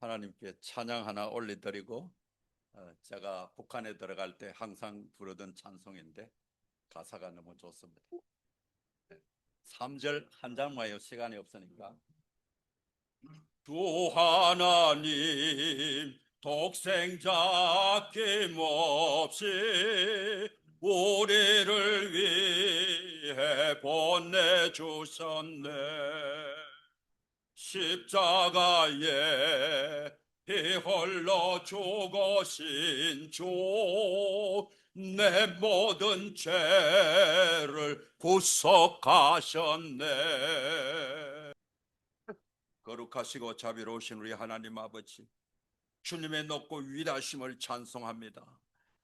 하나님께 찬양 하나 올려드리고 제가 북한에 들어갈 때 항상 부르던 찬송인데 가사가 너무 좋습니다. 3절 한 장만요. 시간이 없으니까. 주 하나님 독생자 낌없이 우리를 위해 보내주셨네. 십자가에 피 흘러 죽으신 주, 내 모든 죄를 구속하셨네. 거룩하시고 자비로우신 우리 하나님 아버지, 주님의 높고 위대하심을 찬송합니다.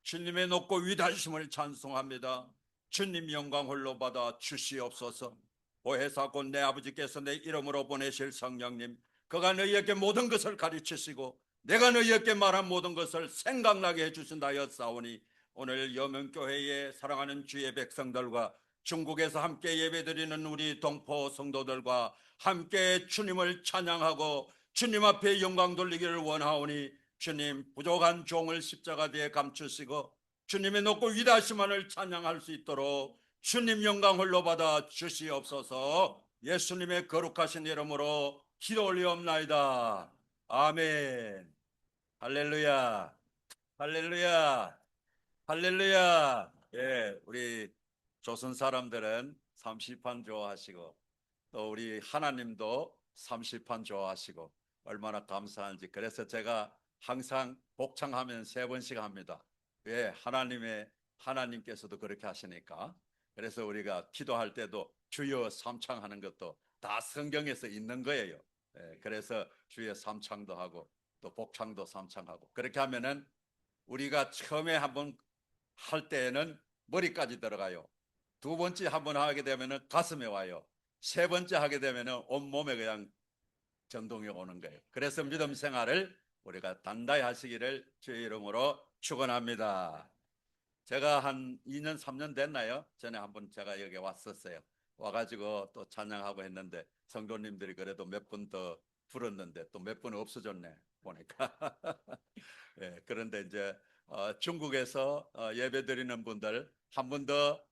주님의 높고 위대하심을 찬송합니다. 주님 영광 홀로 받아 주시옵소서. 보혜사 곧 내 아버지께서 내 이름으로 보내실 성령님, 그가 너희에게 모든 것을 가르치시고 내가 너희에게 말한 모든 것을 생각나게 해주신다 하였사오니, 오늘 여명교회의 사랑하는 주의 백성들과 중국에서 함께 예배드리는 우리 동포 성도들과 함께 주님을 찬양하고 주님 앞에 영광 돌리기를 원하오니, 주님 부족한 종을 십자가 뒤에 감추시고 주님의 높고 위대하심만을 찬양할 수 있도록 주님 영광 홀로 받아 주시옵소서. 예수님의 거룩하신 이름으로 기도 올리옵나이다. 아멘. 할렐루야, 할렐루야, 할렐루야. 예, 우리 조선 사람들은 삼시판 좋아하시고 또 우리 하나님도 삼시판 좋아하시고 얼마나 감사한지. 그래서 제가 항상 복창하면 3번씩 합니다. 왜? 하나님께서도 그렇게 하시니까. 그래서 우리가 기도할 때도 주여 삼창하는 것도 다 성경에서 있는 거예요. 그래서 주여 삼창도 하고 또 복창도 삼창하고, 그렇게 하면은 우리가 처음에 한번 할 때에는 머리까지 들어가요. 두 번째 한번 하게 되면은 가슴에 와요. 세 번째 하게 되면은 온몸에 그냥 전동이 오는 거예요. 그래서 믿음 생활을 우리가 단단히 하시기를 주의 이름으로 축원합니다. 제가 한 2년 3년 됐나요? 전에 한번 제가 여기 왔었어요. 와가지고 또 찬양하고 했는데 성도님들이 그래도 몇 분 더 불었는데 또 몇 분 없어졌네 보니까. 예, 그런데 이제 중국에서 예배 드리는 분들 한 번 더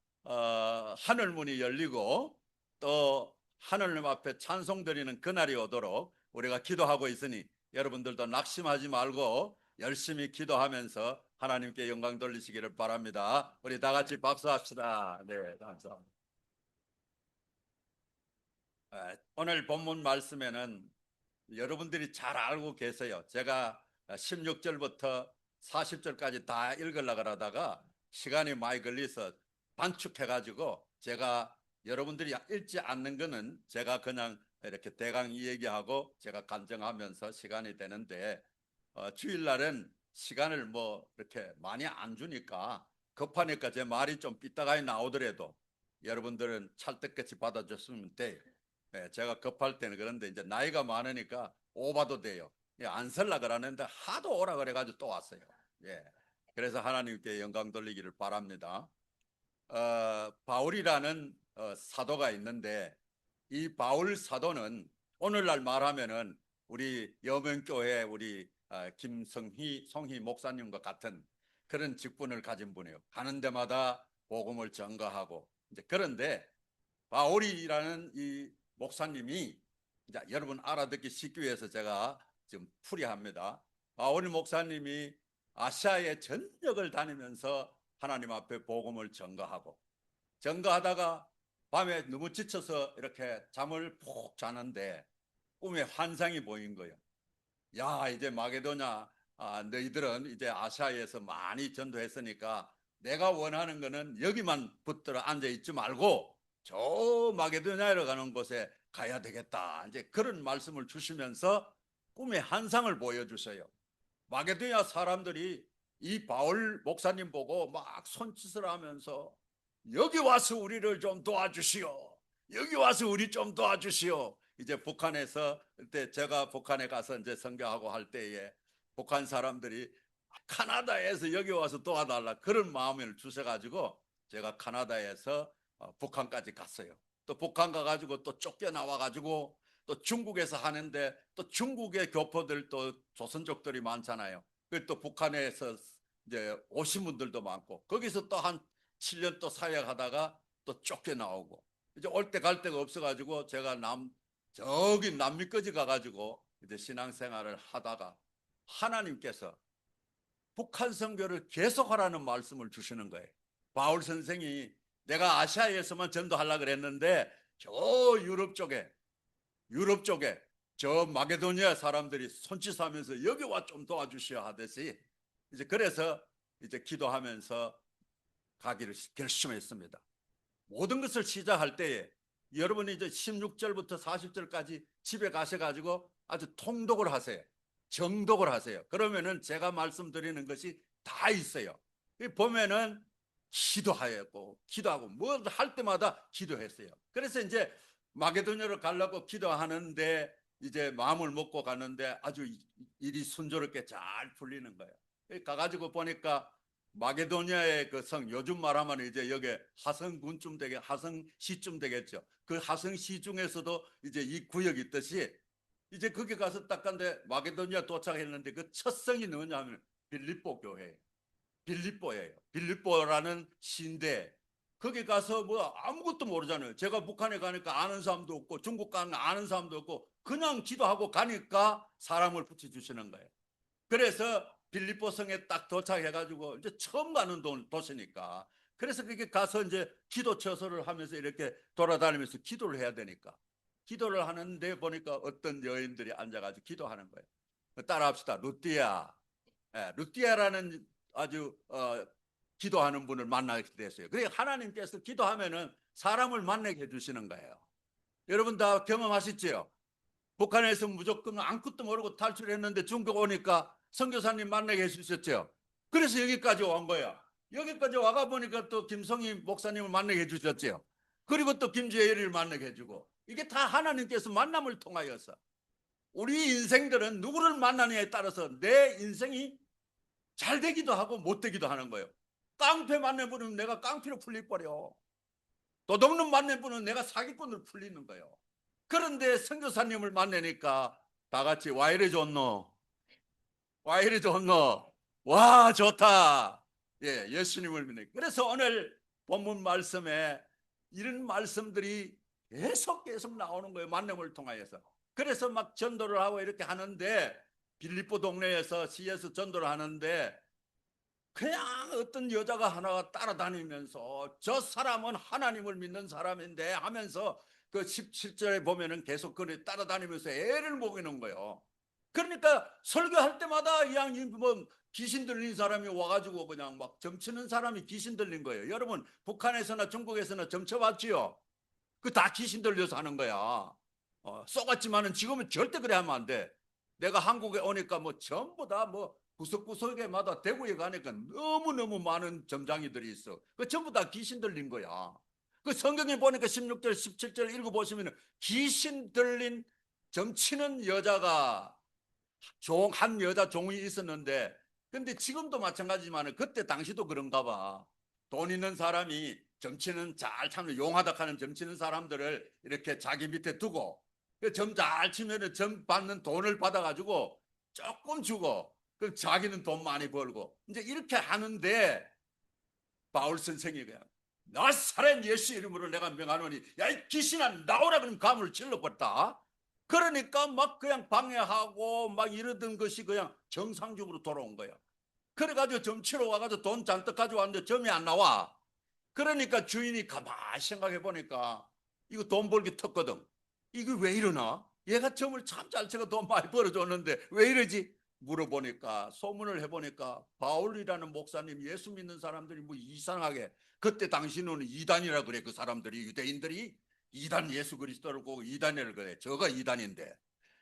하늘 문이 열리고 또 하늘님 앞에 찬송 드리는 그날이 오도록 우리가 기도하고 있으니, 여러분들도 낙심하지 말고 열심히 기도하면서 하나님께 영광 돌리시기를 바랍니다. 우리 다 같이 박수합시다. 네, 감사합니다. 오늘 본문 말씀에는 여러분들이 잘 알고 계세요. 제가 16절부터 40절까지 다 읽으려고 하다가 시간이 많이 걸려서 단축해가지고, 제가 여러분들이 읽지 않는 거는 제가 그냥 이렇게 대강 얘기하고 제가 간증하면서 시간이 되는데, 주일날은 시간을 뭐 이렇게 많이 안 주니까 급하니까 제 말이 좀 삐딱하게 나오더라도 여러분들은 찰떡같이 받아줬으면 돼요. 제가 급할 때는. 그런데 이제 나이가 많으니까 오바도 돼요. 안 설라 그러는데 하도 오라 그래가지고 또 왔어요. 예. 그래서 하나님께 영광 돌리기를 바랍니다. 바울이라는 사도가 있는데, 이 바울 사도는 오늘날 말하면은 우리 여명교회 우리 송희 목사님과 같은 그런 직분을 가진 분이에요. 가는 데마다 복음을 전가하고. 이제 그런데 바울이라는 이 목사님이, 이제 여러분 알아듣기 쉽기 위해서 제가 지금 풀이합니다. 바울 목사님이 아시아의 전역을 다니면서 하나님 앞에 복음을 전가하다가 밤에 너무 지쳐서 이렇게 잠을 푹 자는데 꿈에 환상이 보인 거예요. 야, 이제 마게도냐, 너희들은 이제 아시아에서 많이 전도했으니까 내가 원하는 거는 여기만 붙들어 앉아 있지 말고 저 마게도냐로 가는 곳에 가야 되겠다. 이제 그런 말씀을 주시면서 꿈의 환상을 보여주세요. 마게도냐 사람들이 이 바울 목사님 보고 막 손짓을 하면서 여기 와서 우리를 좀 도와주시오. 여기 와서 우리 좀 도와주시오. 이제 북한에서, 그때 제가 북한에 가서 이제 선교하고 할 때에 북한 사람들이 카나다에서 여기 와서 도와달라 그런 마음을 주셔가지고 제가 카나다에서 북한까지 갔어요. 또 북한 가가지고 또 쫓겨나와가지고 또 중국에서 하는데 또 중국의 교포들 또 조선족들이 많잖아요. 또 북한에서 이제 오신 분들도 많고 거기서 또 한 7년 또 사역하다가 또 쫓겨나오고 이제 올 때 갈 데가 없어가지고 제가 저기 남미까지 가가지고 이제 신앙생활을 하다가 하나님께서 북한 선교를 계속하라는 말씀을 주시는 거예요. 바울 선생이 내가 아시아에서만 전도하려고 그랬는데 저 유럽 쪽에 저 마게도니아 사람들이 손짓하면서 여기 와 좀 도와주시오 하듯이 이제 그래서 이제 기도하면서 가기를 결심했습니다. 모든 것을 시작할 때에 여러분이 이제 16절부터 40절까지 집에 가셔가지고 아주 통독을 하세요. 정독을 하세요. 그러면은 제가 말씀드리는 것이 다 있어요. 보면은 기도하고 뭐 할 때마다 기도했어요. 그래서 이제 마게도냐로 가려고 기도하는데 이제 마음을 먹고 가는데 아주 일이 순조롭게 잘 풀리는 거예요. 가가지고 보니까 마게도니아의 그 성, 요즘 말하면 이제 여기 하성군쯤 하성시쯤 되겠죠. 그 하성시 중에서도 이제 이 구역이 있듯이 이제 거기 가서 딱 간데 마게도니아 도착했는데 그 첫 성이 뭐냐면 빌립보 교회. 빌립보예요. 빌립보라는 시인데 거기 가서 뭐 아무것도 모르잖아요. 제가 북한에 가니까 아는 사람도 없고 중국 가는 아는 사람도 없고 그냥 기도하고 가니까 사람을 붙여주시는 거예요. 그래서 빌립보 성에 딱 도착해가지고 이제 처음 가는 도시니까 그래서 그게 가서 이제 기도 처소를 하면서 이렇게 돌아다니면서 기도를 해야 되니까 기도를 하는데 보니까 어떤 여인들이 앉아가지고 기도하는 거예요. 따라합시다. 루띠아. 루띠아라는 아주 기도하는 분을 만나게 됐어요. 그래 하나님께서 기도하면은 사람을 만나게 해주시는 거예요. 여러분 다 경험하셨죠? 북한에서 무조건 아무것도 모르고 탈출했는데 중국 오니까 선교사님 만나게 해주셨죠. 그래서 여기까지 온 거야. 여기까지 와가 보니까 또 김성희 목사님을 만나게 해주셨죠. 그리고 또 김재열이를 만나게 해주고 이게 다 하나님께서 만남을 통하여서 우리 인생들은 누구를 만나느냐에 따라서 내 인생이 잘 되기도 하고 못 되기도 하는 거예요. 깡패 만나보면 내가 깡패로 풀려버려. 도둑놈 만나보면 내가 사기꾼으로 풀리는 거예요. 그런데 선교사님을 만나니까 다 같이 와 이래 좋노? 와 이래 좋노? 와 좋다. 예, 예수님을 믿는. 그래서 오늘 본문 말씀에 이런 말씀들이 계속 나오는 거예요. 만남을 통하여서. 그래서 막 전도를 하고 이렇게 하는데 빌립보 동네에서 시에서 전도를 하는데 그냥 어떤 여자가 하나가 따라다니면서 저 사람은 하나님을 믿는 사람인데 하면서 그 17절에 보면은 계속 그를 따라다니면서 애를 먹이는 거예요. 그러니까 설교할 때마다 이 양이 뭐 귀신 들린 사람이 와가지고 그냥 막 점치는 사람이 귀신 들린 거예요. 여러분 북한에서나 중국에서나 점쳐봤지요? 그 다 귀신 들려서 하는 거야. 쏘갔지만은 지금은 절대 그래 하면 안 돼. 내가 한국에 오니까 뭐 전부 다 뭐 구석구석에마다 대구에 가니까 너무너무 많은 점장이들이 있어. 그 전부 다 귀신 들린 거야. 그 성경에 보니까 16절, 17절 읽어보시면 귀신 들린 점치는 여자가 한 여자 종이 있었는데 근데 지금도 마찬가지지만 그때 당시도 그런가 봐. 돈 있는 사람이 점치는 잘 참는 용하다 하는 점치는 사람들을 이렇게 자기 밑에 두고 점 잘 치면은 점 받는 돈을 받아가지고 조금 주고 그 자기는 돈 많이 벌고 이제 이렇게 하는데 바울 선생이 그냥 나사렛 예수 이름으로 내가 명하노니 야 이 귀신아 나오라 그러면 감을 질러버렸다. 그러니까 막 그냥 방해하고 막 이러던 것이 그냥 정상적으로 돌아온 거야. 그래가지고 점치러 와가지고 돈 잔뜩 가져왔는데 점이 안 나와. 그러니까 주인이 가만히 생각해 보니까 이거 돈 벌기 텄거든. 이거 왜 이러나? 얘가 점을 참 잘 치고 돈 많이 벌어줬는데 왜 이러지? 물어보니까 소문을 해보니까 바울이라는 목사님 예수 믿는 사람들이 뭐 이상하게 그때 당시는 이단이라 그래. 그 사람들이 유대인들이 이단 예수 그리스도를 보고 이단이라 그래. 저가 이단인데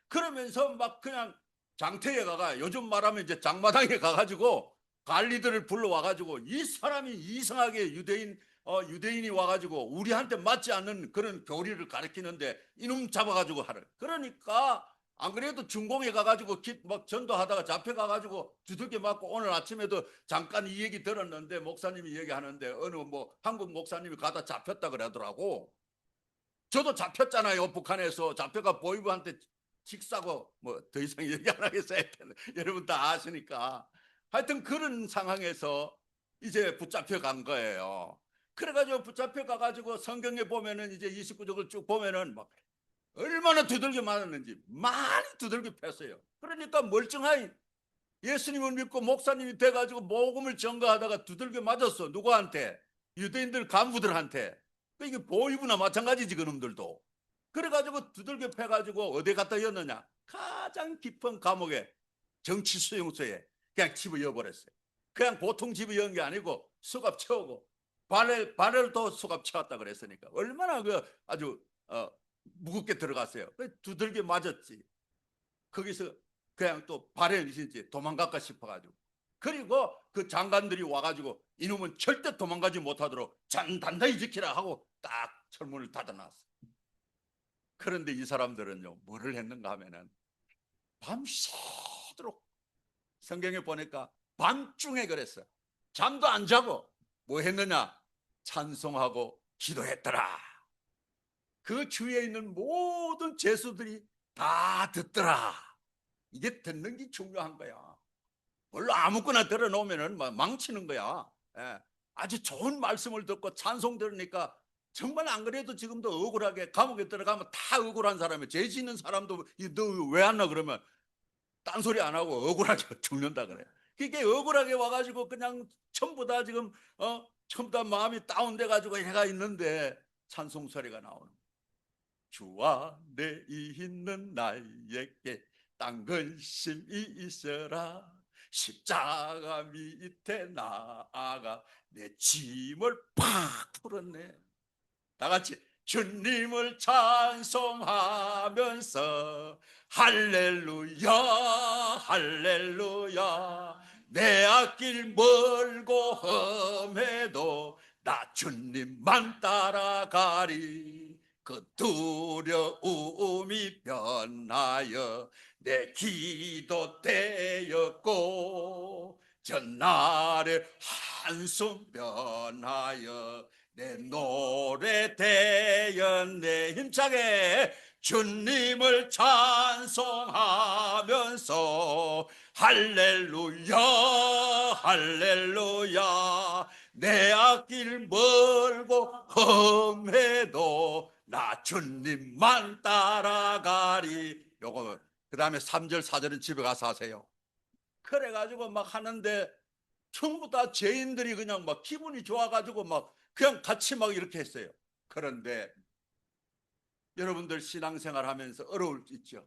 그러면서 막 그냥 장터에 가가 요즘 말하면 이제 장마당에 가가지고 관리들을 불러와가지고 이 사람이 이상하게 유대인이 와가지고 우리한테 맞지 않는 그런 교리를 가르치는데 이놈 잡아가지고 하라. 그러니까 안 그래도 중공에 가가지고 막 전도하다가 잡혀가가지고 두들겨 맞고 오늘 아침에도 잠깐 이 얘기 들었는데 목사님이 얘기하는데 어느 뭐 한국 목사님이 가다 잡혔다 그러더라고. 저도 잡혔잖아요. 북한에서 잡혀가 보이부한테 직사고 뭐 더 이상 얘기 안 하겠어요. 여러분 다 아시니까. 하여튼 그런 상황에서 이제 붙잡혀 간 거예요. 그래가지고 붙잡혀 가가지고 성경에 보면은 이제 29절을 쭉 보면은 막 얼마나 두들겨 맞았는지 많이 두들겨 팼어요. 그러니까 멀쩡하게 예수님을 믿고 목사님이 돼가지고 복음을 전가하다가 두들겨 맞았어. 누구한테? 유대인들 간부들한테. 이게 보이부나 마찬가지지 그놈들도. 그래가지고 두들겨 패가지고 어디 갔다 였느냐? 가장 깊은 감옥에 정치 수용소에 그냥 집어넣어 버렸어요. 그냥 보통 집어넣은 게 아니고 수갑 채우고 발을도 수갑 채웠다 그랬으니까 얼마나 그 아주 무겁게 들어갔어요. 두들겨 맞았지. 거기서 그냥 또 발현이신지 도망갈까 싶어가지고. 그리고 그 장관들이 와가지고 이놈은 절대 도망가지 못하도록 단단히 지키라 하고 딱 철문을 닫아놨어. 그런데 이 사람들은요 뭐를 했는가 하면은 밤새도록 성경에 보니까 밤중에 그랬어. 잠도 안 자고 뭐 했느냐? 찬송하고 기도했더라. 그 주위에 있는 모든 죄수들이 다 듣더라. 이게 듣는 게 중요한 거야. 물론 아무거나 들어놓으면 망치는 거야. 예. 아주 좋은 말씀을 듣고 찬송 들으니까 정말 안 그래도 지금도 억울하게 감옥에 들어가면 다 억울한 사람이에요. 죄 짓는 사람도 너 왜 왔나 그러면 딴소리 안 하고 억울하게 죽는다 그래. 그게 억울하게 와가지고 그냥 전부 다 지금 전부 다 마음이 다운돼 가지고 해가 있는데 찬송 소리가 나오는. 주와 내 있는 나에게 딴 근심이 있어라. 십자가 밑에 나아가 내 짐을 팍 풀었네. 다 같이 주님을 찬송하면서 할렐루야 할렐루야 내 앞길 멀고 험해도 나 주님만 따라가리. 그 두려움이 변하여 내 기도 되었고 전날에 한숨 변하여 내 노래 되었네. 힘차게 주님을 찬송하면서 할렐루야 할렐루야 내 앞길 멀고 험해도 나 주님만 따라가리. 요거 그 다음에 3절 4절은 집에 가서 하세요. 그래가지고 막 하는데 전부 다 죄인들이 그냥 막 기분이 좋아가지고 막 그냥 같이 막 이렇게 했어요. 그런데 여러분들 신앙생활 하면서 어려울 수 있죠.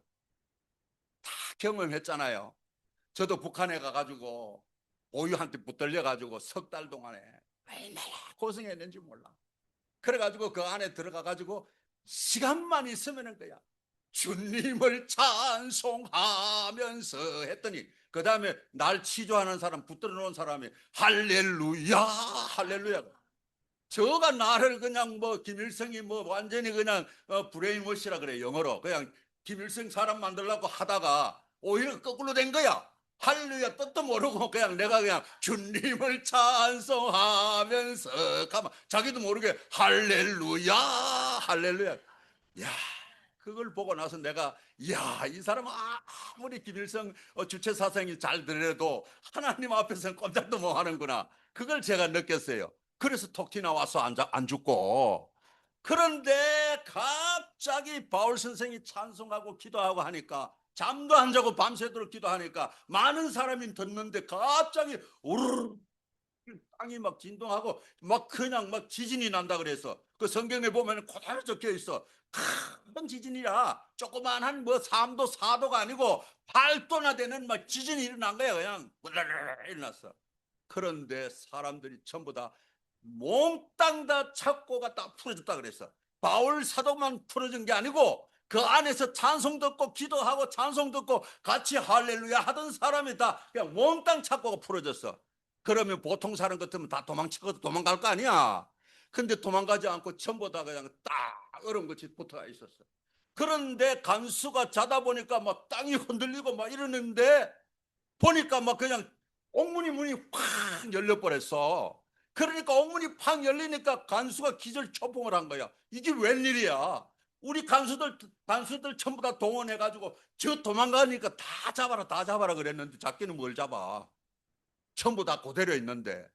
다 경험했잖아요. 저도 북한에 가가지고 오유한테 붙들려가지고 석 달 동안에 얼마나 고생했는지 몰라. 그래가지고 그 안에 들어가가지고 시간만 있으면은 거야. 주님을 찬송하면서 했더니 그 다음에 날 치조하는 사람 붙들어 놓은 사람이 할렐루야 할렐루야. 저가 나를 그냥 뭐 김일성이 뭐 완전히 그냥 브레인워시라 그래 영어로. 그냥 김일성 사람 만들려고 하다가 오히려 거꾸로 된 거야. 할렐루야 뜻도 모르고 그냥 내가 그냥 주님을 찬송하면서 가만 자기도 모르게 할렐루야 할렐루야. 야, 그걸 보고 나서 내가 야, 이 사람은 아무리 김일성 주체 사상이 잘 들어도 하나님 앞에서는 꼼짝도 못 하는구나. 그걸 제가 느꼈어요. 그래서 톡 튀나 와서 안 죽고. 그런데 갑자기 바울 선생이 찬송하고 기도하고 하니까 잠도 안 자고 밤새도록 기도하니까 많은 사람이 듣는데 갑자기 우르르 땅이 막 진동하고 막 그냥 막 지진이 난다 그래서 그 성경에 보면 그대로 적혀 있어. 큰 지진이라 조그만한 뭐 3도 4도가 아니고 8도나 되는 막 지진이 일어난 거야. 그냥 일어났어. 그런데 사람들이 전부 다 몽땅 다 착고가 다 풀어졌다 그랬어. 바울 사도만 풀어진 게 아니고 그 안에서 찬송 듣고 기도하고 찬송 듣고 같이 할렐루야 하던 사람이 다 그냥 몽땅 착고가 풀어졌어. 그러면 보통 사람 같으면 다 도망갈 거 아니야. 근데 도망가지 않고 전부 다 그냥 딱 얼음같이 붙어 있었어. 그런데 간수가 자다 보니까 막 땅이 흔들리고 막 이러는데 보니까 막 그냥 옥문이 문이 확 열려버렸어. 그러니까 옥문이 팍 열리니까 간수가 기절초풍을 한 거야. 이게 웬일이야? 우리 간수들 전부 다 동원해가지고 저 도망가니까 다 잡아라, 다 잡아라 그랬는데 자기는 뭘 잡아? 전부 다 그대로 있는데.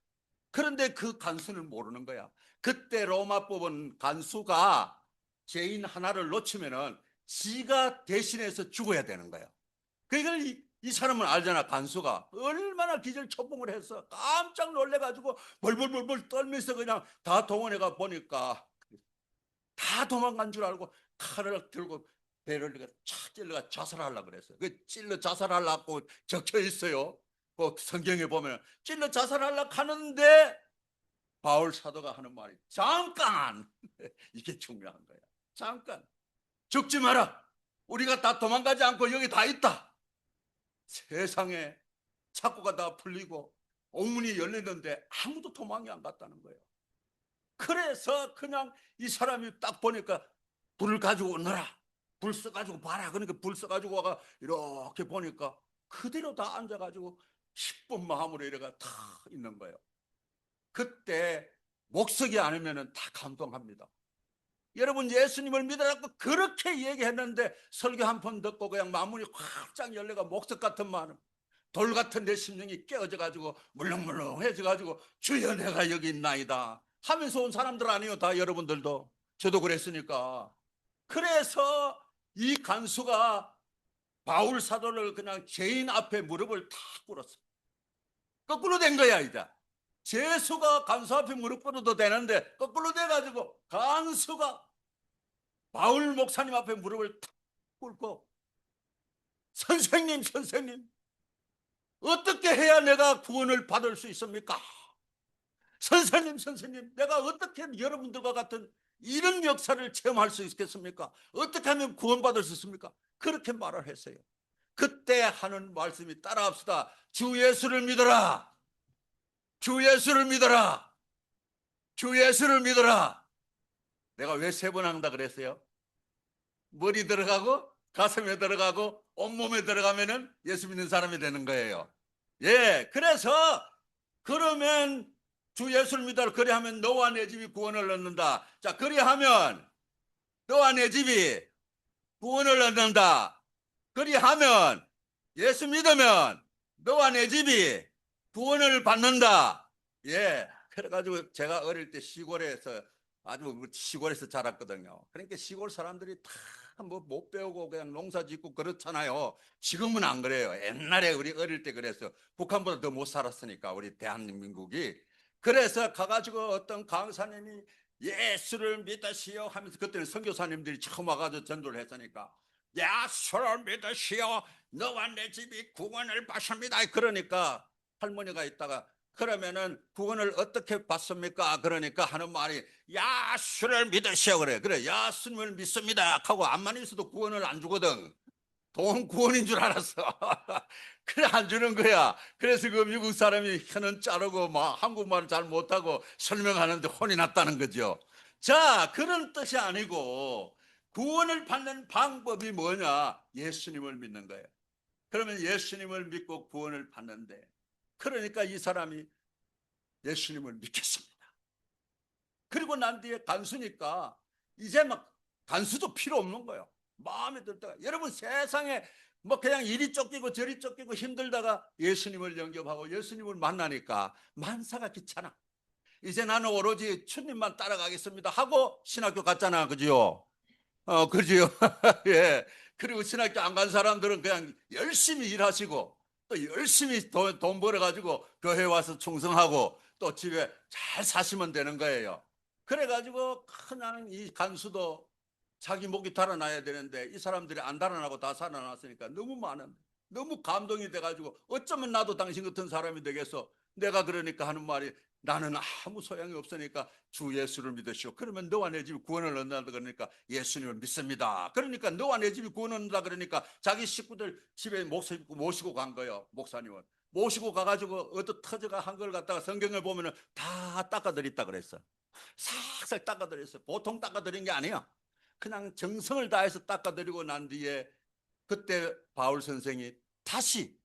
그런데 그 간수는 모르는 거야. 그때 로마법은 간수가 죄인 하나를 놓치면은 지가 대신해서 죽어야 되는 거야. 그걸 이 사람은 알잖아. 간수가 얼마나 기절초풍을 해서 깜짝 놀래가지고 벌벌벌벌 떨면서 그냥 다 동원해가 보니까 다 도망간 줄 알고 칼을 들고 배를 착 찔러가 자살하려고 그랬어요. 그 찔러 자살하려고 적혀 있어요. 그 성경에 보면 찔러 자살하려고 하는데 바울 사도가 하는 말이 잠깐 이게 중요한 거야. 잠깐 죽지 마라. 우리가 다 도망가지 않고 여기 다 있다. 세상에 착고가 다 풀리고 옥문이 열렸는데 아무도 도망이 안 갔다는 거예요. 그래서 그냥 이 사람이 딱 보니까 불을 가지고 오너라. 불 써가지고 봐라. 그러니까 불 써가지고 와가 이렇게 보니까 그대로 다 앉아가지고 기쁜 마음으로 이래가 다 있는 거예요. 그때 목석이 아니면 다 감동합니다. 여러분 예수님을 믿으라고 그렇게 얘기했는데 설교 한 번 듣고 그냥 마음이 활짝 열려가 목석 같은 마음, 돌 같은 내 심령이 깨어져 가지고 물렁물렁해져 가지고 주여 내가 여기 있나이다 하면서 온 사람들 아니에요. 다 여러분들도. 저도 그랬으니까. 그래서 이 간수가 바울 사도를 그냥 죄인 앞에 무릎을 탁 꿇었어. 거꾸로 된 거야. 이제 죄수가 간수 앞에 무릎 꿇어도 되는데 거꾸로 돼가지고 간수가 바울 목사님 앞에 무릎을 탁 꿇고 선생님 어떻게 해야 내가 구원을 받을 수 있습니까? 선생님 내가 어떻게 여러분들과 같은 이런 역사를 체험할 수 있겠습니까? 어떻게 하면 구원받을 수 있습니까? 그렇게 말을 했어요. 그때 하는 말씀이 따라합시다. 주 예수를 믿어라. 주 예수를 믿어라. 주 예수를 믿어라. 내가 왜 세 번 한다 그랬어요? 머리 들어가고 가슴에 들어가고 온몸에 들어가면은 예수 믿는 사람이 되는 거예요. 예, 그래서 그러면 주 예수를 믿어라. 그리하면 너와 내 집이 구원을 얻는다. 자, 그리하면 너와 내 집이 구원을 얻는다. 그리하면 예수 믿으면 너와 내 집이 구원을 받는다. 예, 그래가지고 제가 어릴 때 시골에서 아주 시골에서 자랐거든요. 그러니까 시골 사람들이 다 뭐 못 배우고 그냥 농사 짓고 그렇잖아요. 지금은 안 그래요. 옛날에 우리 어릴 때 그랬어. 북한보다 더 못 살았으니까 우리 대한민국이. 그래서 가가지고 어떤 강사님이 예수를 믿으시오 하면서 그때는 선교사님들이 처음 와가지고 전도를 했으니까 예수를 믿으시오 너와 내 집이 구원을 받습니다. 그러니까 할머니가 있다가 그러면은 구원을 어떻게 받습니까? 그러니까 하는 말이 예수를 믿으시오 그래. 그래 예수님을 믿습니다 하고 암만 있어도 구원을 안 주거든. 돈 구원인 줄 알았어. 그래 안 주는 거야. 그래서 그 미국 사람이 혀는 자르고 막 한국말을 잘 못하고 설명하는데 혼이 났다는 거죠. 자, 그런 뜻이 아니고 구원을 받는 방법이 뭐냐? 예수님을 믿는 거예요. 그러면 예수님을 믿고 구원을 받는데 그러니까 이 사람이 예수님을 믿겠습니다. 그리고 난 뒤에 간수니까 이제 막 간수도 필요 없는 거예요. 마음에 들다가 여러분 세상에 뭐 그냥 이리 쫓기고 저리 쫓기고 힘들다가 예수님을 영접하고 예수님을 만나니까 만사가 귀찮아. 이제 나는 오로지 주님만 따라가겠습니다 하고 신학교 갔잖아. 그지요? 그지요? 예. 그리고 신학교 안 간 사람들은 그냥 열심히 일하시고 또 열심히 돈 벌어가지고 교회 와서 충성하고 또 집에 잘 사시면 되는 거예요. 그래가지고 나는 이 간수도 자기 목이 달아나야 되는데 이 사람들이 안 달아나고 다 살아났으니까 너무 많은 너무 감동이 돼가지고 어쩌면 나도 당신 같은 사람이 되겠어. 내가 그러니까 하는 말이 나는 아무 소용이 없으니까 주 예수를 믿으시오. 그러면 너와 내 집이 구원을 얻는다 그러니까 예수님을 믿습니다. 그러니까 너와 내 집이 구원을 얻는다 그러니까 자기 식구들 집에 모시고 간 거예요. 목사님은 모시고 가가지고 어디 터져가 한 걸 갖다가 성경을 보면은 다 닦아드렸다 그랬어. 싹싹 닦아드렸어. 보통 닦아드린 게 아니야. 그냥 정성을 다해서 닦아드리고 난 뒤에 그때 바울 선생이 다시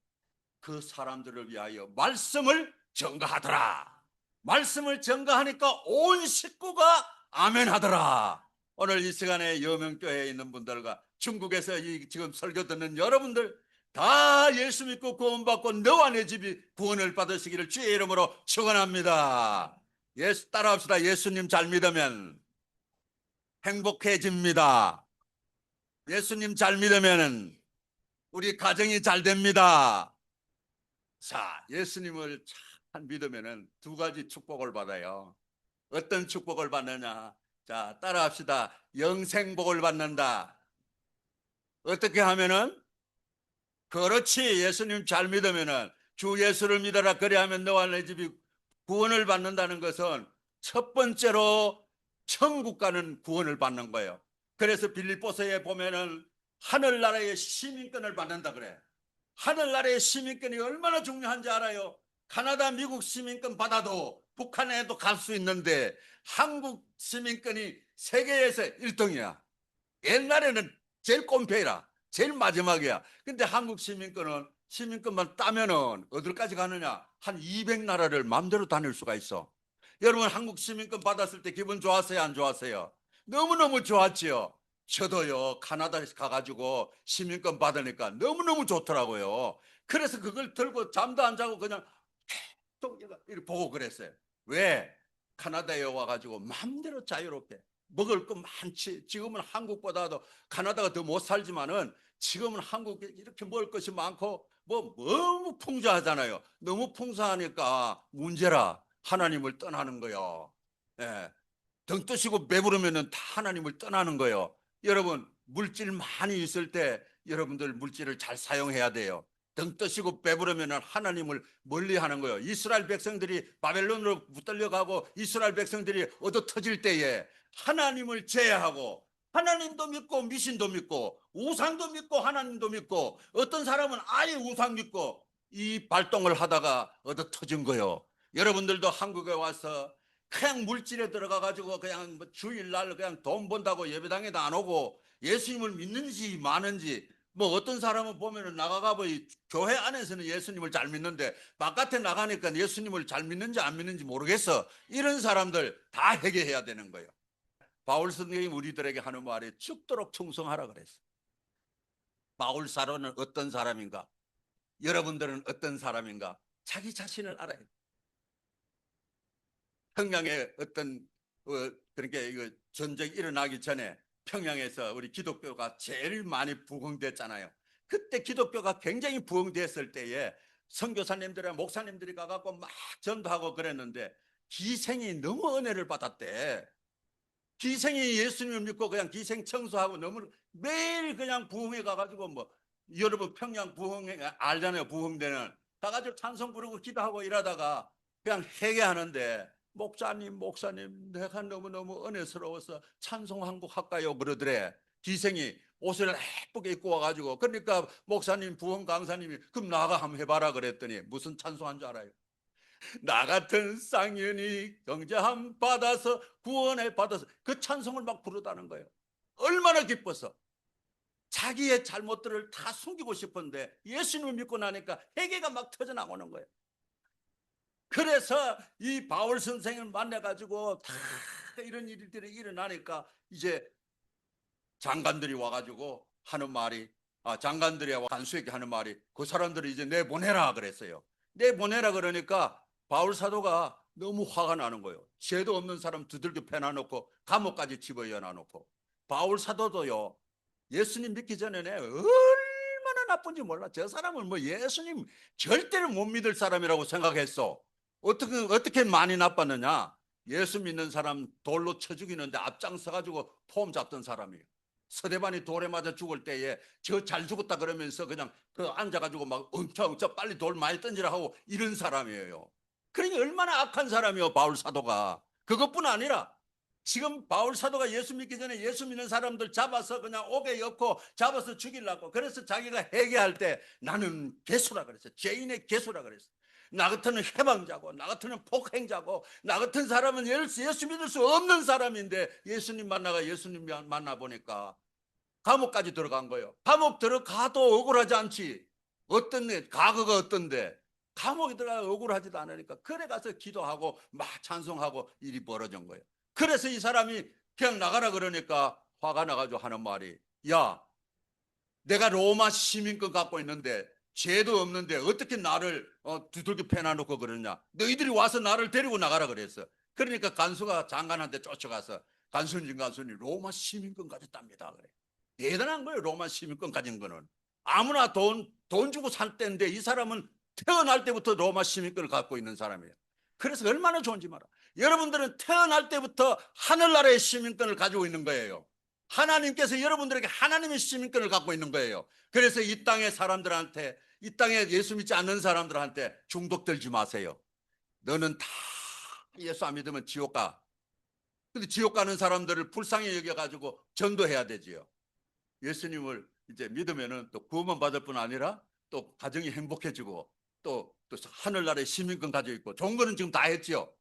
그 사람들을 위하여 말씀을 전가하더라. 말씀을 전가하니까 온 식구가 아멘 하더라. 오늘 이 시간에 여명교회에 있는 분들과 중국에서 지금 설교 듣는 여러분들 다 예수 믿고 구원받고 너와 내 집이 구원을 받으시기를 주의 이름으로 축원합니다. 따라합시다. 예수님 잘 믿으면 행복해집니다. 예수님 잘 믿으면 우리 가정이 잘 됩니다. 자, 예수님을 잘 믿으면 두 가지 축복을 받아요. 어떤 축복을 받느냐? 자, 따라합시다. 영생복을 받는다. 어떻게 하면은? 그렇지. 예수님 잘 믿으면은 주 예수를 믿어라. 그리하면 너와 내 집이 구원을 받는다는 것은 첫 번째로 천국 가는 구원을 받는 거예요. 그래서 빌립보서에 보면은 하늘나라의 시민권을 받는다 그래. 하늘나라의 시민권이 얼마나 중요한지 알아요? 카나다, 미국 시민권 받아도 북한에도 갈 수 있는데 한국 시민권이 세계에서 1등이야. 옛날에는 제일 꼼페이라, 제일 마지막이야. 근데 한국 시민권만 따면은 어디까지 가느냐? 한 200나라를 마음대로 다닐 수가 있어. 여러분 한국 시민권 받았을 때 기분 좋았어요? 안 좋았어요? 너무너무 좋았지요. 저도요 카나다에 가가지고 시민권 받으니까 너무너무 좋더라고요. 그래서 그걸 들고 잠도 안 자고 그냥 계속 이렇게 보고 그랬어요. 왜? 카나다에 와가지고 마음대로 자유롭게 먹을 거 많지. 지금은 한국보다도 카나다가 더 못 살지만은 지금은 한국에 이렇게 먹을 것이 많고 뭐 너무 풍부하잖아요. 너무 풍성하니까 문제라 하나님을 떠나는 거요. 예. 등 뜨시고 배부르면은 다 하나님을 떠나는 거예요. 여러분 물질 많이 있을 때 여러분들 물질을 잘 사용해야 돼요. 등 뜨시고 배부르면은 하나님을 멀리하는 거예요. 이스라엘 백성들이 바벨론으로 붙들려가고 이스라엘 백성들이 얻어 터질 때에 하나님을 제외하고 하나님도 믿고 미신도 믿고 우상도 믿고 하나님도 믿고 어떤 사람은 아예 우상 믿고 이 발동을 하다가 얻어 터진 거예요. 여러분들도 한국에 와서 그냥 물질에 들어가 가지고 그냥 뭐 주일날 그냥 돈 번다고 예배당에도 안 오고 예수님을 믿는지 마는지 뭐 어떤 사람은 보면은 나가가 교회 안에서는 예수님을 잘 믿는데 바깥에 나가니까 예수님을 잘 믿는지 안 믿는지 모르겠어. 이런 사람들 다 회개해야 되는 거예요. 바울 선생님이 우리들에게 하는 말이 죽도록 충성하라 그랬어. 바울 사도는 어떤 사람인가? 여러분들은 어떤 사람인가? 자기 자신을 알아야 돼. 평양에 어떤 그러니까 이거 전쟁이 일어나기 전에 평양에서 우리 기독교가 제일 많이 부흥됐잖아요. 그때 기독교가 굉장히 부흥됐을 때에 선교사님들이나 목사님들이 가갖고 막 전도하고 그랬는데 기생이 너무 은혜를 받았대. 기생이 예수님을 믿고 그냥 기생 청소하고 너무 매일 그냥 부흥회 가가지고 뭐 여러분 평양 부흥회 알잖아요. 부흥대는 가가지고 찬송 부르고 기도하고 이러다가 그냥 회개하는데 목사님 내가 너무너무 은혜스러워서 찬송 한 곡 할까요? 그러더래. 기생이 옷을 예쁘게 입고 와가지고 그러니까 목사님 부흥 강사님이 그럼 나가 한번 해봐라 그랬더니 무슨 찬송한 줄 알아요? 나 같은 쌍년이 경제함 받아서 구원해 받아서 그 찬송을 막 부르다는 거예요. 얼마나 기뻐서 자기의 잘못들을 다 숨기고 싶은데 예수님을 믿고 나니까 회개가 막 터져나오는 거예요. 그래서 이 바울 선생을 만나가지고 다 이런 일들이 일어나니까 이제 장관들이 와가지고 하는 말이 장관들이 간수에게 하는 말이 그 사람들을 이제 내보내라 그랬어요. 내보내라 그러니까 바울 사도가 너무 화가 나는 거예요. 죄도 없는 사람 두들겨 패놔놓고 감옥까지 집어넣어놓고 바울 사도도요 예수님 믿기 전에는 얼마나 나쁜지 몰라. 저 사람은 뭐 예수님 절대로 못 믿을 사람이라고 생각했어. 어떻게 많이 나빴느냐? 예수 믿는 사람 돌로 쳐 죽이는데 앞장서가지고 폼 잡던 사람이에요. 서대반이 돌에 맞아 죽을 때에 저 잘 죽었다 그러면서 그냥 그 앉아가지고 막 엄청 빨리 돌 많이 던지라 하고 이런 사람이에요. 그러니 얼마나 악한 사람이요 바울 사도가. 그것뿐 아니라 지금 바울 사도가 예수 믿기 전에 예수 믿는 사람들 잡아서 그냥 옥에 엮고 잡아서 죽이려고 그래서 자기가 회개할 때 나는 개수라 그랬어. 죄인의 개수라 그랬어. 나 같은 해방자고 나 같은 폭행자고 나 같은 사람은 예수 믿을 수 없는 사람인데 예수님 만나보니까 감옥까지 들어간 거예요. 감옥 들어가도 억울하지 않지. 과거가 어떤데 감옥에 들어가 억울하지도 않으니까 그래 가서 기도하고 막 찬송하고 일이 벌어진 거예요. 그래서 이 사람이 그냥 나가라 그러니까 화가 나가지고 하는 말이, 야, 내가 로마 시민권 갖고 있는데 죄도 없는데 어떻게 나를 두들겨 패놔놓고 그러냐. 너희들이 와서 나를 데리고 나가라 그랬어. 그러니까 간수가 장관한테 쫓아가서 간수님 로마 시민권 가졌답니다. 그래. 대단한 거예요. 로마 시민권 가진 거는. 아무나 돈 주고 살 때인데 이 사람은 태어날 때부터 로마 시민권을 갖고 있는 사람이에요. 그래서 얼마나 좋은지 말아. 여러분들은 태어날 때부터 하늘나라의 시민권을 가지고 있는 거예요. 하나님께서 여러분들에게 하나님의 시민권을 갖고 있는 거예요. 그래서 이 땅의 사람들한테, 이 땅에 예수 믿지 않는 사람들한테 중독들지 마세요. 너는 다 예수 안 믿으면 지옥 가. 근데 지옥 가는 사람들을 불쌍히 여겨가지고 전도해야 되지요. 예수님을 이제 믿으면은 또 구원만 받을 뿐 아니라 또 가정이 행복해지고 또 하늘나라의 시민권 가지고 있고 좋은 거는 지금 다 했지요.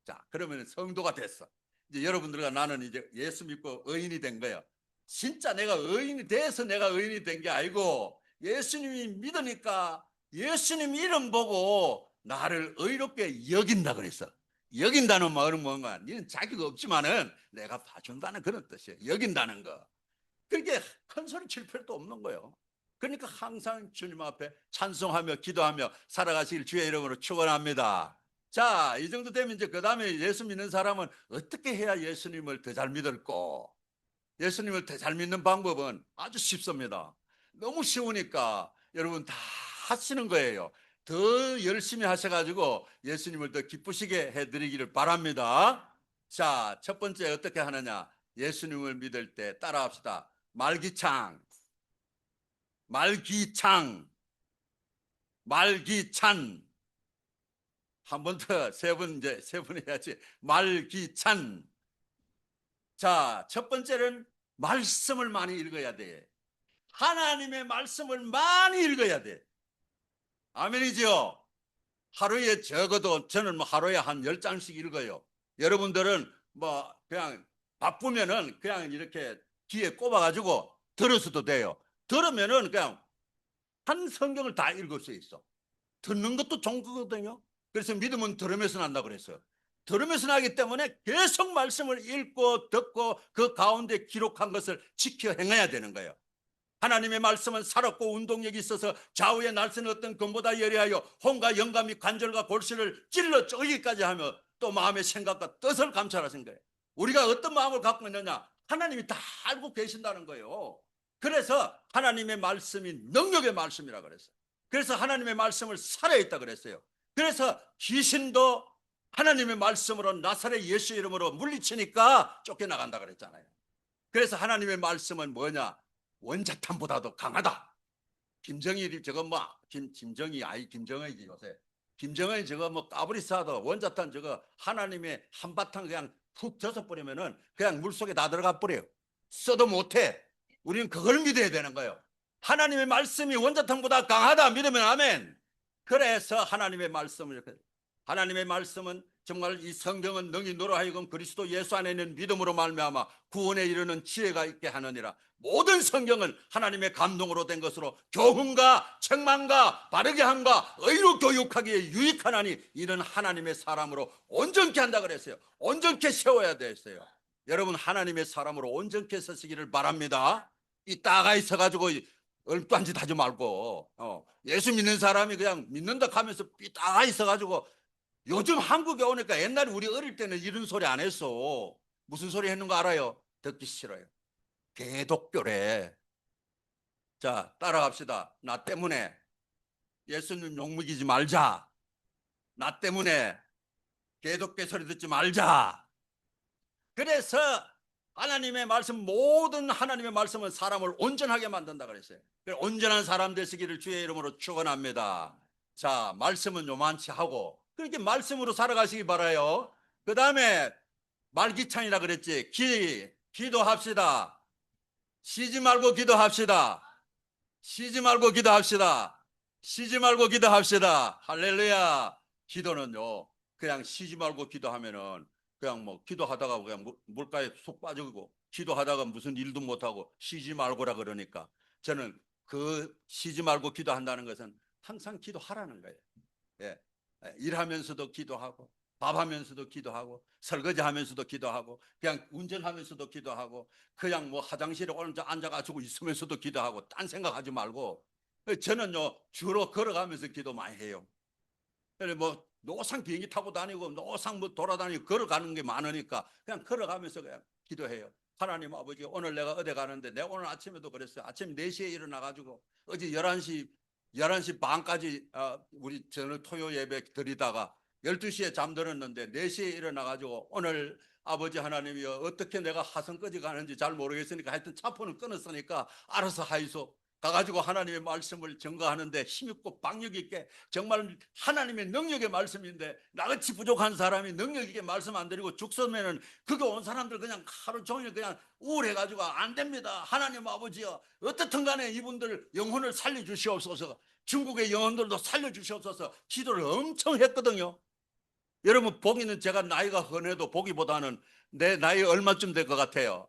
자, 그러면 성도가 됐어. 이제 여러분들과 나는 이제 예수 믿고 의인이 된 거예요. 진짜 내가 의인이 돼서 내가 의인이 된 게 아니고 예수님이 믿으니까 예수님 이름 보고 나를 의롭게 여긴다 그랬어. 여긴다는 말은 뭔가, 니는 자격 없지만은 내가 봐준다는 그런 뜻이에요. 여긴다는 거. 그렇게 큰 소리 칠 필요도 없는 거예요. 그러니까 항상 주님 앞에 찬송하며 기도하며 살아가시길 주의 이름으로 축원합니다. 자, 이 정도 되면 이제 그 다음에 예수 믿는 사람은 어떻게 해야 예수님을 더 잘 믿을까? 예수님을 더 잘 믿는 방법은 아주 쉽습니다. 너무 쉬우니까 여러분 다 하시는 거예요. 더 열심히 하셔가지고 예수님을 더 기쁘시게 해드리기를 바랍니다. 자, 첫 번째 어떻게 하느냐? 예수님을 믿을 때 따라합시다. 말기창, 말기창, 말기찬. 한 번 더, 이제 세 번 해야지. 말기찬. 자, 첫 번째는 말씀을 많이 읽어야 돼. 하나님의 말씀을 많이 읽어야 돼. 아멘이죠? 하루에 적어도 저는 뭐 하루에 한 10장씩 읽어요. 여러분들은 뭐 그냥 바쁘면은 그냥 이렇게 귀에 꼽아가지고 들었어도 돼요. 들으면은 그냥 한 성경을 다 읽을 수 있어. 듣는 것도 좋은 거거든요. 그래서 믿음은 들으면서 난다 그랬어요. 들으면서 나기 때문에 계속 말씀을 읽고 듣고 그 가운데 기록한 것을 지켜 행해야 되는 거예요. 하나님의 말씀은 살았고 운동력이 있어서 좌우의 날선 어떤 검보다 예리하여 혼과 영감이 관절과 골수를 찔러 쪼기까지 하며 또 마음의 생각과 뜻을 감찰하신 거예요. 우리가 어떤 마음을 갖고 있느냐 하나님이 다 알고 계신다는 거예요. 그래서 하나님의 말씀이 능력의 말씀이라 그랬어요. 그래서 하나님의 말씀을 살아있다 그랬어요. 그래서 귀신도 하나님의 말씀으로 나사렛 예수 이름으로 물리치니까 쫓겨나간다 그랬잖아요. 그래서 하나님의 말씀은 뭐냐? 원자탄보다도 강하다. 김정일이 저거 뭐 김정이 아이 김정은이지 요새. 김정은이 저거 뭐 까불이 싸도 원자탄 저거 하나님의 한바탕 그냥 푹 젖어 버리면은 그냥 물속에 다 들어가 버려요. 써도 못해. 우리는 그걸 믿어야 되는 거예요. 하나님의 말씀이 원자탄보다 강하다 믿으면 아멘. 그래서 하나님의 말씀을 하나님의 말씀은 정말 이 성경은 능히 너로 하여금 그리스도 예수 안에 있는 믿음으로 말미암아 구원에 이르는 지혜가 있게 하느니라. 모든 성경은 하나님의 감동으로 된 것으로 교훈과 책망과 바르게 함과 의로 교육하기에 유익하나니 이는 하나님의 사람으로 온전케 한다 그랬어요. 온전케 세워야 됐어요. 여러분 하나님의 사람으로 온전케 서시기를 바랍니다. 이 따가 있어가지고 얼토한 짓 하지 말고 예수 믿는 사람이 그냥 믿는다 하면서 삐따가 있어가지고 요즘 한국에 오니까 옛날에 우리 어릴 때는 이런 소리 안 했어. 무슨 소리 했는 거 알아요? 듣기 싫어요. 개독교래. 자, 따라갑시다. 나 때문에 예수님 욕먹이지 말자. 나 때문에 개독교 소리 듣지 말자. 그래서 하나님의 말씀, 모든 하나님의 말씀은 사람을 온전하게 만든다 그랬어요. 온전한 사람 되시기를 주의 이름으로 축원합니다. 자, 말씀은 요만치 하고 그렇게 말씀으로 살아가시기 바라요. 그 다음에 말기창이라 그랬지. 기도합시다. 쉬지 말고 기도합시다. 쉬지 말고 기도합시다. 쉬지 말고 기도합시다. 할렐루야. 기도는요, 그냥 쉬지 말고 기도하면은 그냥 뭐 기도하다가 그냥 물가에 속 빠지고 기도하다가 무슨 일도 못하고 쉬지 말고라 그러니까 저는 그 쉬지 말고 기도한다는 것은 항상 기도하라는 거예요. 예. 일하면서도 기도하고, 밥하면서도 기도하고, 설거지하면서도 기도하고, 그냥 운전하면서도 기도하고, 그냥 뭐 화장실에 앉아가지고 있으면서도 기도하고, 딴 생각하지 말고. 저는요 주로 걸어가면서 기도 많이 해요. 그래 뭐 노상 비행기 타고 다니고 노상 뭐 돌아다니고 걸어가는 게 많으니까 그냥 걸어가면서 그냥 기도해요. 하나님 아버지, 오늘 내가 어디 가는데, 내가 오늘 아침에도 그랬어요. 아침 4시에 일어나가지고 어제 11시 반까지 우리 저녁 토요 예배 드리다가 12시에 잠들었는데 4시에 일어나가지고 오늘 아버지 하나님이여, 어떻게 내가 하성까지 가는지 잘 모르겠으니까 하여튼 차폰을 끊었으니까 알아서 하이소. 가가지고 하나님의 말씀을 증거하는데 힘있고 박력 있게, 정말 하나님의 능력의 말씀인데 나같이 부족한 사람이 능력 있게 말씀 안 드리고 죽 서면은 그거 온 사람들 그냥 하루 종일 그냥 우울해가지고 안 됩니다. 하나님 아버지여, 어떻든 간에 이분들 영혼을 살려주시옵소서, 중국의 영혼들도 살려주시옵소서 기도를 엄청 했거든요. 여러분 보기는 제가 나이가 흔해도 보기보다는 내 나이 얼마쯤 될 것 같아요?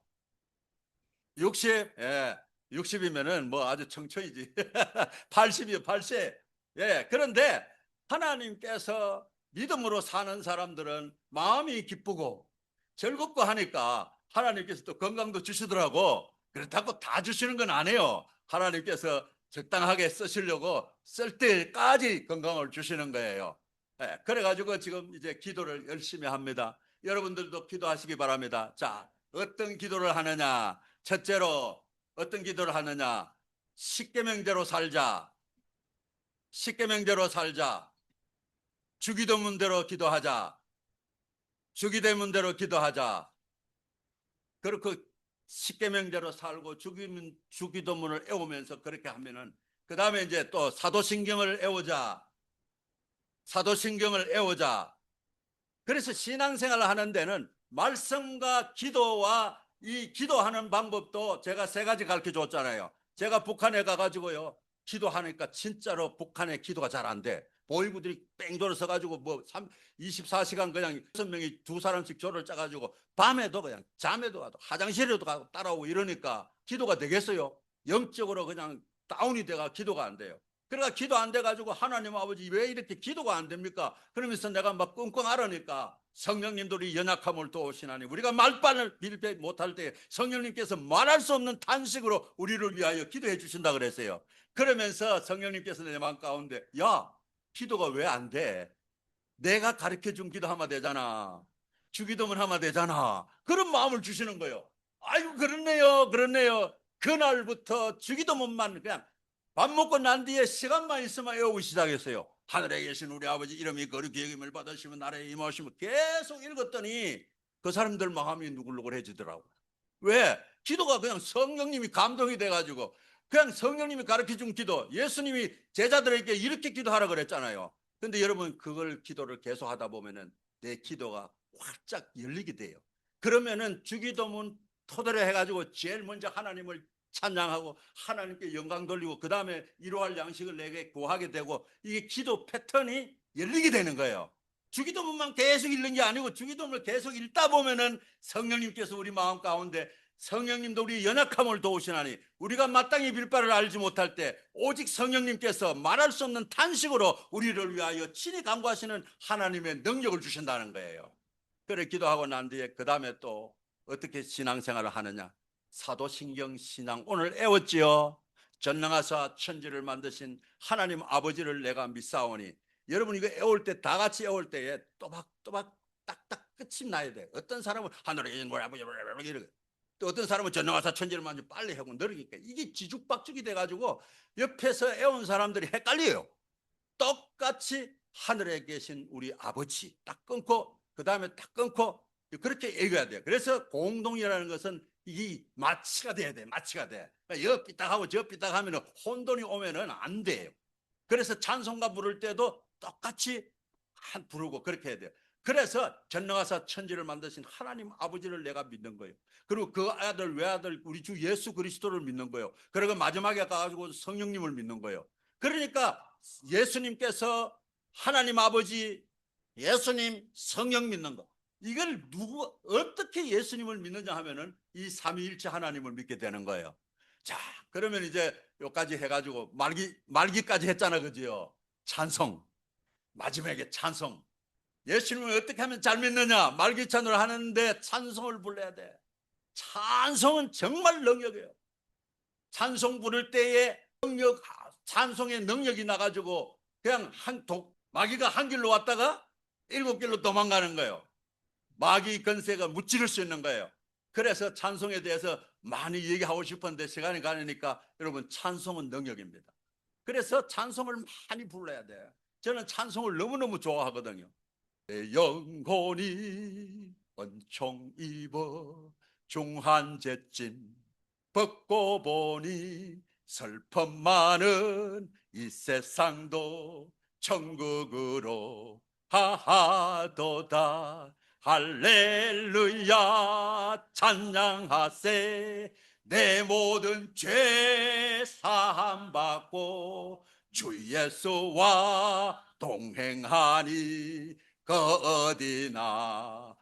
60? 예. 60이면은 뭐 아주 청춘이지. 80이요, 80. 예. 그런데 하나님께서 믿음으로 사는 사람들은 마음이 기쁘고 즐겁고 하니까 하나님께서 또 건강도 주시더라고. 그렇다고 다 주시는 건 아니에요. 하나님께서 적당하게 쓰시려고 쓸 때까지 건강을 주시는 거예요. 예. 그래가지고 지금 이제 기도를 열심히 합니다. 여러분들도 기도하시기 바랍니다. 자, 어떤 기도를 하느냐? 첫째로 어떤 기도를 하느냐? 십계명대로 살자. 십계명대로 살자. 주기도문대로 기도하자. 주기도문대로 기도하자. 그렇게 십계명대로 살고 주기도문을 외우면서 그렇게 하면은, 그 다음에 이제 또 사도신경을 외우자. 사도신경을 외우자. 그래서 신앙생활을 하는 데는 말씀과 기도와 이 기도하는 방법도 제가 3가지 가르쳐 줬잖아요. 제가 북한에 가가지고요 기도하니까 진짜로 북한에 기도가 잘 안 돼. 보이부들이 뺑 돌아서 가지고 뭐 24시간 그냥 6명이 2사람씩 조를 짜가지고 밤에도 그냥 잠에도 가도 화장실에도 가고 따라오고 이러니까 기도가 되겠어요? 영적으로 그냥 다운이 돼가 기도가 안 돼요. 그러니까 기도 안 돼가지고 하나님 아버지 왜 이렇게 기도가 안 됩니까? 그러면서 내가 막 끙끙 앓으니까 성령님도 우리 연약함을 도우시나니, 우리가 말빨을 빌베 못할 때 성령님께서 말할 수 없는 탄식으로 우리를 위하여 기도해 주신다 그랬어요. 그러면서 성령님께서 내 마음 가운데, 야, 기도가 왜 안 돼? 내가 가르쳐 준 기도하면 되잖아. 주기도문 하면 되잖아. 그런 마음을 주시는 거예요. 아이고 그렇네요, 그렇네요. 그날부터 주기도문만 그냥 밥 먹고 난 뒤에 시간만 있으면 외우기 시작했어요. 하늘에 계신 우리 아버지 이름이 거룩히 여김을 받으시면 나라에 임하시면, 계속 읽었더니 그 사람들 마음이 누글누글해지더라고요. 왜? 기도가 그냥 성령님이 감동이 돼가지고, 그냥 성령님이 가르쳐준 기도, 예수님이 제자들에게 이렇게 기도하라 그랬잖아요. 근데 여러분 그걸 기도를 계속 하다 보면은 내 기도가 활짝 열리게 돼요. 그러면은 주기도문 토대로 해가지고 제일 먼저 하나님을 찬양하고 하나님께 영광 돌리고 그 다음에 이루할 양식을 내게 구하게 되고, 이게 기도 패턴이 열리게 되는 거예요. 주기도문만 계속 읽는 게 아니고 주기도문을 계속 읽다 보면은 성령님께서 우리 마음 가운데, 성령님도 우리 연약함을 도우시나니 우리가 마땅히 빌 바를 알지 못할 때 오직 성령님께서 말할 수 없는 탄식으로 우리를 위하여 친히 간구하시는 하나님의 능력을 주신다는 거예요. 그래 기도하고 난 뒤에 그 다음에 또 어떻게 신앙생활을 하느냐? 사도신경 신앙 오늘 애웠지요. 전능하사 천지를 만드신 하나님 아버지를 내가 믿사오니. 여러분 이거 애울 때 다 같이 애울 때에 또박또박 딱딱 끝이 나야 돼. 어떤 사람은 하늘에 계신 우리 아버지 이러고, 또 어떤 사람은 전능하사 천지를 만지 빨리 하고 느리니까 이게 지죽박죽이 돼가지고 옆에서 애운 사람들이 헷갈려요. 똑같이 하늘에 계신 우리 아버지 딱 끊고 그 다음에 딱 끊고 그렇게 얘기해야 돼요. 그래서 공동이라는 것은 이 마치가 돼야 돼. 마치가 돼. 그러니까 여 삐딱하고 저 삐딱하면 혼돈이 오면은 안 돼요. 그래서 찬송가 부를 때도 똑같이 부르고 그렇게 해야 돼요. 그래서 전능하사 천지를 만드신 하나님 아버지를 내가 믿는 거예요. 그리고 그 아들 외아들 우리 주 예수 그리스도를 믿는 거예요. 그리고 마지막에 가가지고 성령님을 믿는 거예요. 그러니까 예수님께서 하나님 아버지, 예수님, 성령 믿는 거, 이걸 어떻게 예수님을 믿느냐 하면은 이 삼위일체 하나님을 믿게 되는 거예요. 자, 그러면 이제 여기까지 해가지고 말기까지 했잖아, 그지요? 찬송. 마지막에 찬송. 예수님을 어떻게 하면 잘 믿느냐? 말기찬으로 하는데 찬송을 불러야 돼. 찬송은 정말 능력이에요. 찬송 부를 때에 찬송의 능력이 나가지고 그냥 마귀가 한 길로 왔다가 7길로 도망가는 거예요. 마귀 건세가 무찌를 수 있는 거예요. 그래서 찬송에 대해서 많이 얘기하고 싶었는데 시간이 가니까 여러분, 찬송은 능력입니다. 그래서 찬송을 많이 불러야 돼요. 저는 찬송을 너무너무 좋아하거든요. 내 영혼이 은총 입어 중한 죄짐 벗고 보니 슬픔 많은 이 세상도 천국으로 하하도다. 할렐루야 찬양하세. 내 모든 죄 사함 받고 주 예수와 동행하니 그 어디나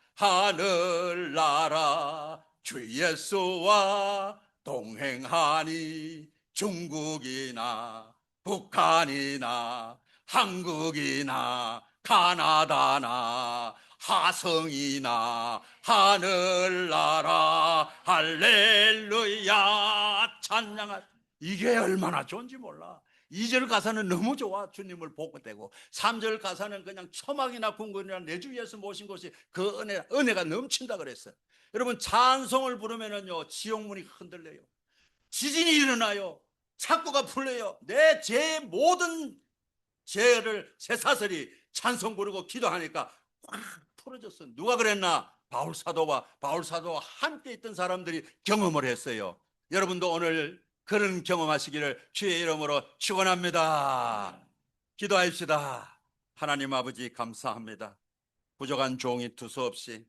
하늘나라 주 예수와 동행하니 중국이나 북한이나 한국이나 가나다나 하성이나 하늘나라 할렐루야 찬양하. 이게 얼마나 좋은지 몰라. 2절 가사는 너무 좋아. 주님을 보고 되고 3절 가사는 그냥 초막이나 궁궐이나 내 주 예수 모신 곳이 그 은혜가 넘친다 그랬어요. 여러분, 찬송을 부르면은요 지옥문이 흔들려요. 지진이 일어나요. 착고가 풀려요. 내 죄의 모든 죄를 쇠사슬이 찬송 부르고 기도하니까 꽉 풀어졌어. 누가 그랬나? 바울사도와 함께 있던 사람들이 경험을 했어요. 여러분도 오늘 그런 경험하시기를 주의 이름으로 축원합니다. 기도합시다. 하나님 아버지, 감사합니다. 부족한 종이 두서없이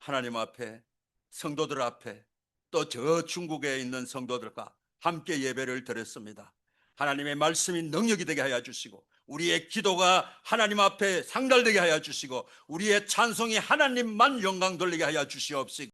하나님 앞에, 성도들 앞에, 또 저 중국에 있는 성도들과 함께 예배를 드렸습니다. 하나님의 말씀이 능력이 되게 하여 주시고 우리의 기도가 하나님 앞에 상달되게 하여 주시고 우리의 찬송이 하나님만 영광 돌리게 하여 주시옵시고